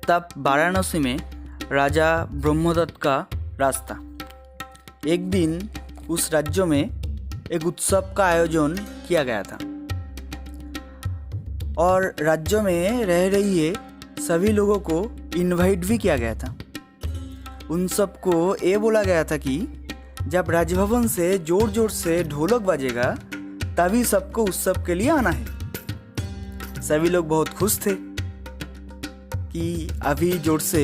तब वाराणसी में राजा ब्रह्मदत्त का राज था। एक दिन उस राज्य में एक उत्सव का आयोजन किया गया था और राज्य में रह रही सभी लोगों को इनवाइट भी किया गया था। उन सबको ये बोला गया था कि जब राजभवन से जोर जोर से ढोलक बजेगा तभी सबको उत्सव के लिए आना है। सभी लोग बहुत खुश थे कि अभी जोर से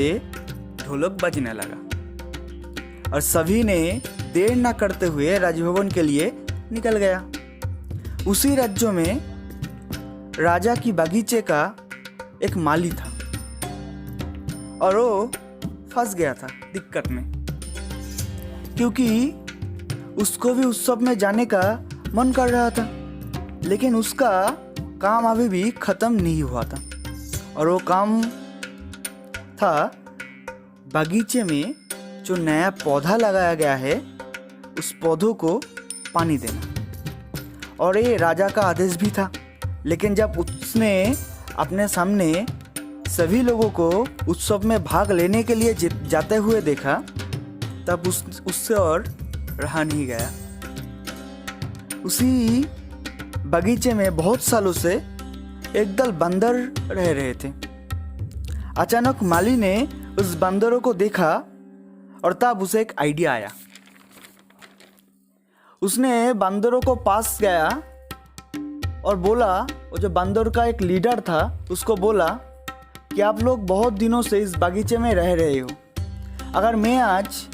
ढोलक बजने लगा और सभी ने देर न करते हुए राजभवन के लिए निकल गया। उसी राज्य में राजा की बगीचे का एक माली था और वो फंस गया था दिक्कत में, क्योंकि उसको भी उत्सव में जाने का मन कर रहा था, लेकिन उसका काम अभी भी खत्म नहीं हुआ था। और वो काम था बगीचे में जो नया पौधा लगाया गया है उस पौधों को पानी देना। और ये राजा का आदेश भी था, लेकिन जब उसने अपने सामने सभी लोगों को उत्सव में भाग लेने के लिए जाते हुए देखा तब उससे और रहा नहीं गया। उसी बगीचे में बहुत सालों से एक दल बंदर रह रहे थे। अचानक माली ने उस बंदरों को देखा और तब उसे एक आइडिया आया। उसने बंदरों को पास गया और बोला, वो जो बंदर का एक लीडर था उसको बोला कि आप लोग बहुत दिनों से इस बगीचे में रह रहे हो, अगर मैं आज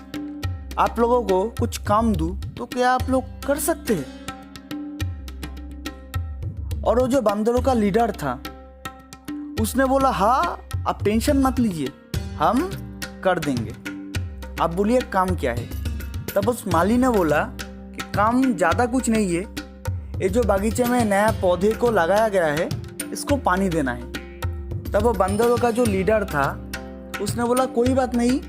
आप लोगों को कुछ काम दूं तो क्या आप लोग कर सकते हैं? और वो जो बंदरों का लीडर था उसने बोला, हाँ आप टेंशन मत लीजिए, हम कर देंगे। आप बोलिए काम क्या है? तब उस माली ने बोला कि काम ज़्यादा कुछ नहीं है, ये जो बगीचे में नया पौधे को लगाया गया है इसको पानी देना है। तब वो बंदरों का जो लीडर था उसने बोला, कोई बात नहीं,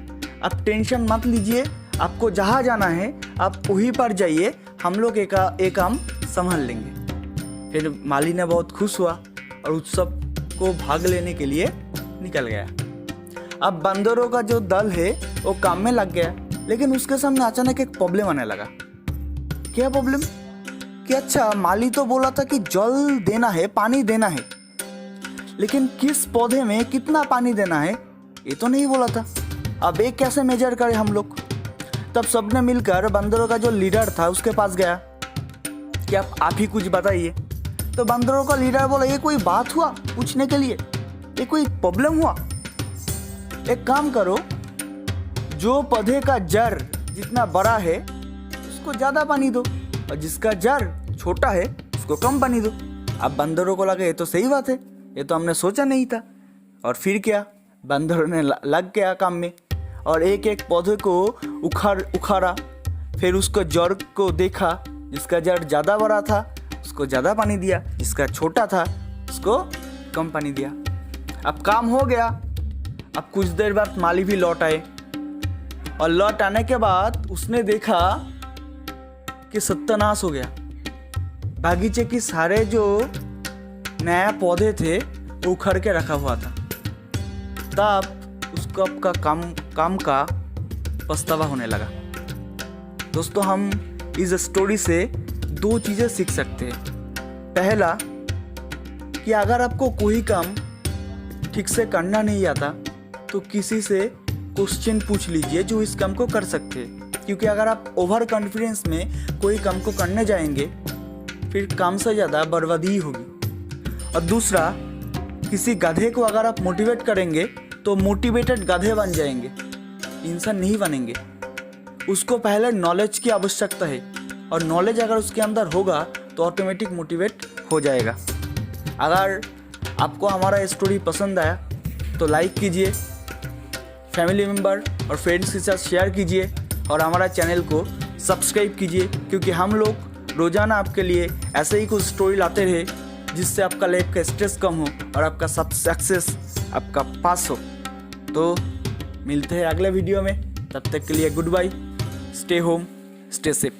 आप टेंशन मत लीजिए, आपको जहाँ जाना है आप वहीं पर जाइए, हम लोग एक काम संभाल लेंगे। फिर माली ने बहुत खुश हुआ और उत्सव को भाग लेने के लिए निकल गया। अब बंदरों का जो दल है वो काम में लग गया, लेकिन उसके सामने अचानक एक प्रॉब्लम आने लगा। क्या प्रॉब्लम? कि अच्छा, माली तो बोला था कि जल देना है, पानी देना है, लेकिन किस पौधे में कितना पानी देना है ये तो नहीं बोला था। अब एक कैसे मेजर करें हम लोग? तब सबने मिलकर बंदरों का जो लीडर था उसके पास गया कि आप ही कुछ बताइए। तो बंदरों का लीडर बोला, ये कोई बात हुआ पूछने के लिए? ये कोई प्रॉब्लम हुआ? एक काम करो, जो पौधे का जड़ जितना बड़ा है उसको ज़्यादा पानी दो और जिसका जड़ छोटा है उसको कम पानी दो। अब बंदरों को लगा ये तो सही बात है, ये तो हमने सोचा नहीं था। और फिर क्या, बंदरों ने लग गया काम में और एक एक पौधे को उखाड़ा। फिर उसको जड़ को देखा, जिसका जड़ ज़्यादा बड़ा था उसको ज़्यादा पानी दिया, जिसका छोटा था उसको कम पानी दिया। अब काम हो गया। अब कुछ देर बाद माली भी लौट आए और लौट आने के बाद उसने देखा कि सत्यानाश हो गया। बागीचे की सारे जो नया पौधे थे वो उखड़ के रखा हुआ था। तब उसको आपका काम का पछतावा होने लगा। दोस्तों, हम इस स्टोरी से दो चीज़ें सीख सकते हैं। पहला, कि अगर आपको कोई काम ठीक से करना नहीं आता तो किसी से क्वेश्चन पूछ लीजिए जो इस काम को कर सकते हैं, क्योंकि अगर आप ओवर कॉन्फिडेंस में कोई काम को करने जाएंगे फिर काम से ज़्यादा बर्बादी होगी। और दूसरा, किसी गधे को अगर आप मोटिवेट करेंगे तो मोटिवेटेड गधे बन जाएंगे, इंसान नहीं बनेंगे। उसको पहले नॉलेज की आवश्यकता है और नॉलेज अगर उसके अंदर होगा तो ऑटोमेटिक मोटिवेट हो जाएगा। अगर आपको हमारा स्टोरी पसंद आया तो लाइक कीजिए, फैमिली मेम्बर और फ्रेंड्स के साथ शेयर कीजिए और हमारा चैनल को सब्सक्राइब कीजिए, क्योंकि हम लोग रोज़ाना आपके लिए ऐसे ही कुछ स्टोरी लाते रहे जिससे आपका लाइफ का स्ट्रेस कम हो और आपका सब सक्सेस आपका पास हो। तो मिलते हैं अगले वीडियो में, तब तक के लिए good bye, stay home, stay safe.